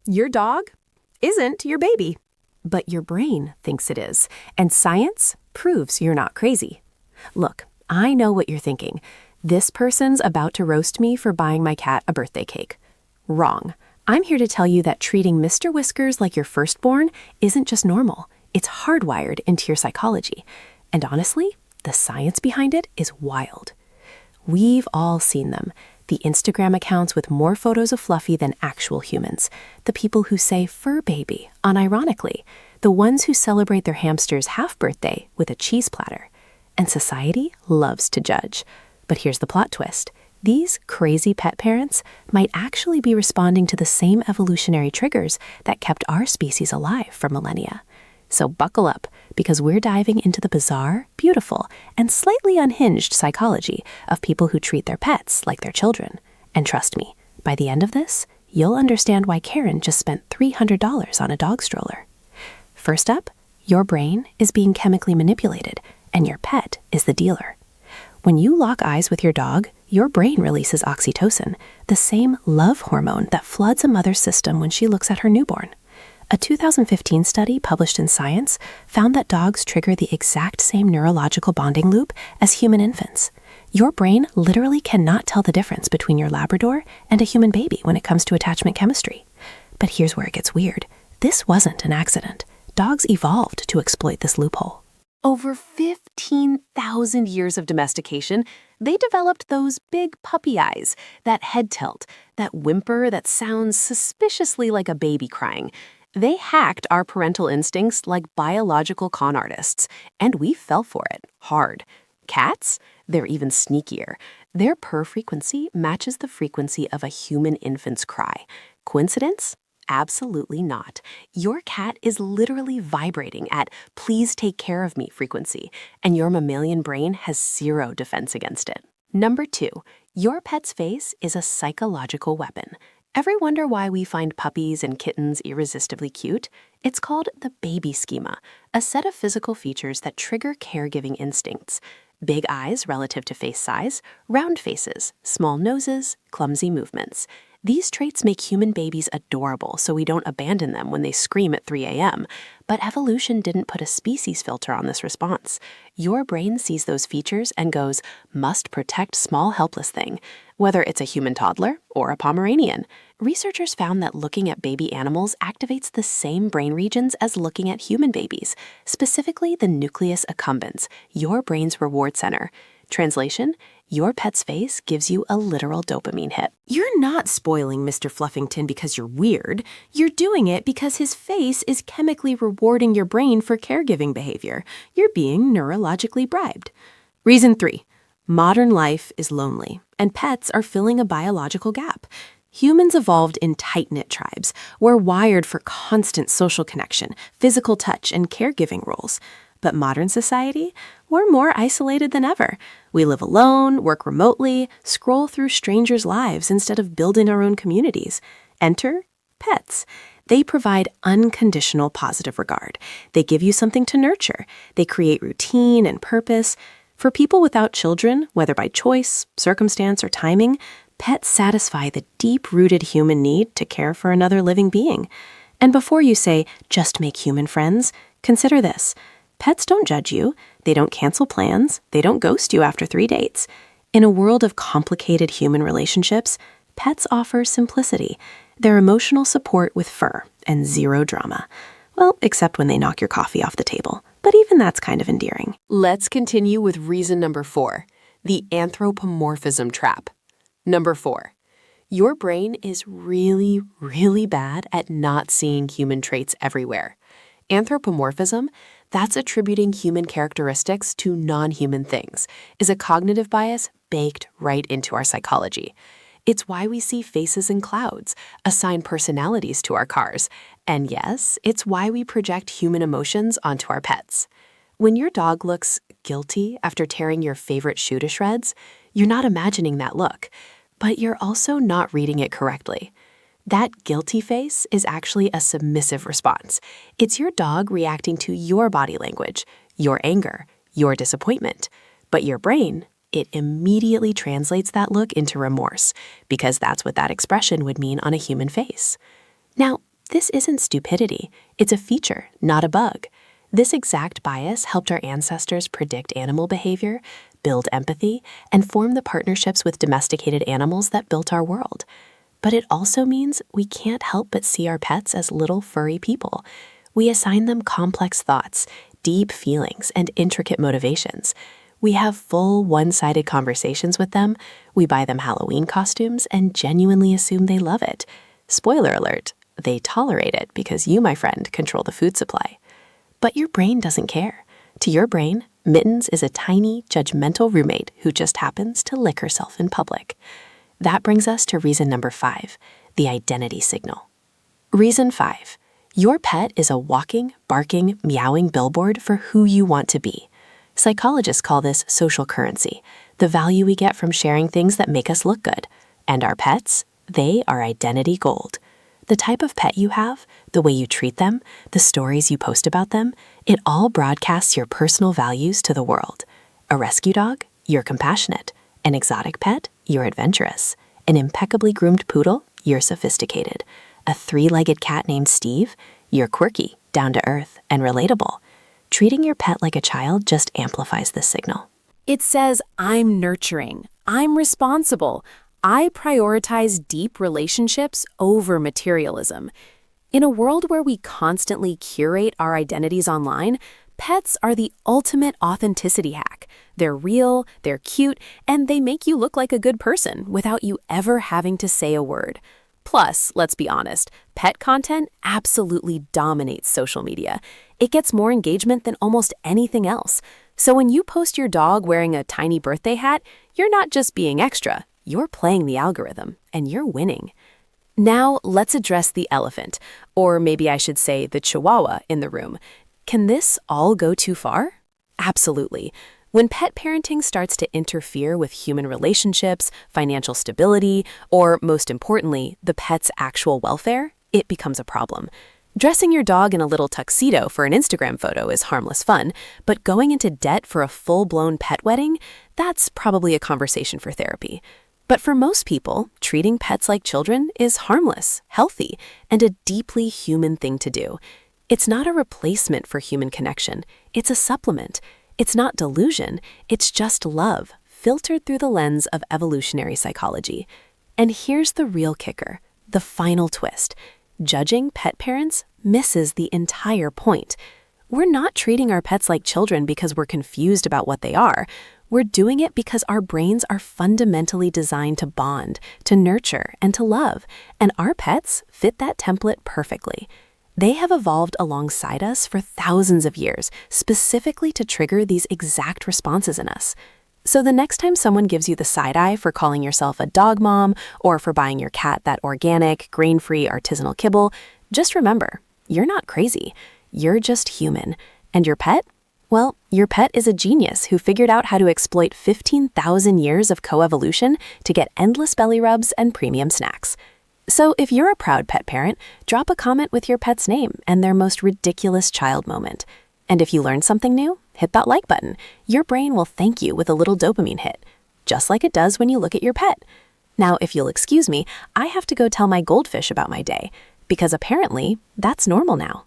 Your dog isn't your baby, but your brain thinks it is, and science proves you're not crazy. Look, I know what you're thinking. This person's about to roast me for buying my cat a birthday cake. Wrong. I'm here to tell you that treating Mr. Whiskers like your firstborn isn't just normal. It's hardwired into your psychology. And honestly, the science behind it is wild. We've all seen them. The Instagram accounts with more photos of Fluffy than actual humans. The people who say fur baby, unironically. The ones who celebrate their hamster's half-birthday with a cheese platter. And society loves to judge. But here's the plot twist. These crazy pet parents might actually be responding to the same evolutionary triggers that kept our species alive for millennia. So buckle up, because we're diving into the bizarre, beautiful, and slightly unhinged psychology of people who treat their pets like their children. And trust me, by the end of this, you'll understand why Karen just spent $300 on a dog stroller. First up, your brain is being chemically manipulated, and your pet is the dealer. When you lock eyes with your dog, your brain releases oxytocin, the same love hormone that floods a mother's system when she looks at her newborn. A 2015 study published in Science found that dogs trigger the exact same neurological bonding loop as human infants. Your brain literally cannot tell the difference between your Labrador and a human baby when it comes to attachment chemistry. But here's where it gets weird. This wasn't an accident. Dogs evolved to exploit this loophole. Over 15,000 years of domestication, they developed those big puppy eyes, that head tilt, that whimper that sounds suspiciously like a baby crying. They hacked our parental instincts like biological con artists, and we fell for it hard. Cats? They're even sneakier. Their purr frequency matches the frequency of a human infant's cry. Coincidence? Absolutely not. Your cat is literally vibrating at "please take care of me" frequency, and your mammalian brain has zero defense against it. Number 2, your pet's face is a psychological weapon. Ever wonder why we find puppies and kittens irresistibly cute? It's called the baby schema, a set of physical features that trigger caregiving instincts. Big eyes relative to face size, round faces, small noses, clumsy movements. These traits make human babies adorable, so we don't abandon them when they scream at 3 a.m. But evolution didn't put a species filter on this response. Your brain sees those features and goes, must protect small helpless thing, whether it's a human toddler or a Pomeranian. Researchers found that looking at baby animals activates the same brain regions as looking at human babies, specifically the nucleus accumbens, your brain's reward center. Translation: your pet's face gives you a literal dopamine hit. You're not spoiling Mr. Fluffington because you're weird. You're doing it because his face is chemically rewarding your brain for caregiving behavior. You're being neurologically bribed. Reason 3. Modern life is lonely, and pets are filling a biological gap. Humans evolved in tight-knit tribes. We're wired for constant social connection, physical touch, and caregiving roles. But modern society, we're more isolated than ever. We live alone, work remotely, scroll through strangers' lives instead of building our own communities. Enter pets. They provide unconditional positive regard. They give you something to nurture. They create routine and purpose. For people without children, whether by choice, circumstance, or timing, pets satisfy the deep-rooted human need to care for another living being. And before you say, just make human friends, consider this. Pets don't judge you, they don't cancel plans, they don't ghost you after 3 dates. In a world of complicated human relationships, pets offer simplicity. They're emotional support with fur and zero drama. Well, except when they knock your coffee off the table. But even that's kind of endearing. Let's continue with reason number 4, the anthropomorphism trap. Number 4, your brain is really, really bad at not seeing human traits everywhere. Anthropomorphism, that's attributing human characteristics to non-human things, is a cognitive bias baked right into our psychology. It's why we see faces in clouds, assign personalities to our cars, and yes, it's why we project human emotions onto our pets. When your dog looks guilty after tearing your favorite shoe to shreds, you're not imagining that look, but you're also not reading it correctly. That guilty face is actually a submissive response. It's your dog reacting to your body language, your anger, your disappointment. But your brain, it immediately translates that look into remorse, because that's what that expression would mean on a human face. Now, this isn't stupidity. It's a feature, not a bug. This exact bias helped our ancestors predict animal behavior, build empathy, and form the partnerships with domesticated animals that built our world. But it also means we can't help but see our pets as little furry people. We assign them complex thoughts, deep feelings, and intricate motivations. We have full, one-sided conversations with them, we buy them Halloween costumes, and genuinely assume they love it. Spoiler alert, they tolerate it because you, my friend, control the food supply. But your brain doesn't care. To your brain, Mittens is a tiny, judgmental roommate who just happens to lick herself in public. That brings us to reason number 5, the identity signal. Reason 5, your pet is a walking, barking, meowing billboard for who you want to be. Psychologists call this social currency, the value we get from sharing things that make us look good. And our pets, they are identity gold. The type of pet you have, the way you treat them, the stories you post about them, it all broadcasts your personal values to the world. A rescue dog, you're compassionate. An exotic pet, you're adventurous. An impeccably groomed poodle, you're sophisticated. A 3-legged cat named Steve, you're quirky, down to earth, and relatable. Treating your pet like a child just amplifies this signal. It says, I'm nurturing, I'm responsible, I prioritize deep relationships over materialism. In a world where we constantly curate our identities online, pets are the ultimate authenticity hack. They're real, they're cute, and they make you look like a good person without you ever having to say a word. Plus, let's be honest, pet content absolutely dominates social media. It gets more engagement than almost anything else. So when you post your dog wearing a tiny birthday hat, you're not just being extra, you're playing the algorithm, and you're winning. Now, let's address the elephant, or maybe I should say the chihuahua in the room. Can this all go too far? Absolutely. When pet parenting starts to interfere with human relationships, financial stability, or most importantly, the pet's actual welfare, it becomes a problem. Dressing your dog in a little tuxedo for an Instagram photo is harmless fun, but going into debt for a full-blown pet wedding, that's probably a conversation for therapy. But for most people, treating pets like children is harmless, healthy, and a deeply human thing to do. It's not a replacement for human connection, it's a supplement. It's not delusion, it's just love, filtered through the lens of evolutionary psychology. And here's the real kicker, the final twist. Judging pet parents misses the entire point. We're not treating our pets like children because we're confused about what they are. We're doing it because our brains are fundamentally designed to bond, to nurture, and to love. And our pets fit that template perfectly. They have evolved alongside us for thousands of years, specifically to trigger these exact responses in us. So the next time someone gives you the side eye for calling yourself a dog mom or for buying your cat that organic, grain-free artisanal kibble, just remember, you're not crazy. You're just human. And your pet? Well, your pet is a genius who figured out how to exploit 15,000 years of coevolution to get endless belly rubs and premium snacks. So if you're a proud pet parent, drop a comment with your pet's name and their most ridiculous child moment. And if you learned something new, hit that like button. Your brain will thank you with a little dopamine hit, just like it does when you look at your pet. Now, if you'll excuse me, I have to go tell my goldfish about my day, because apparently that's normal now.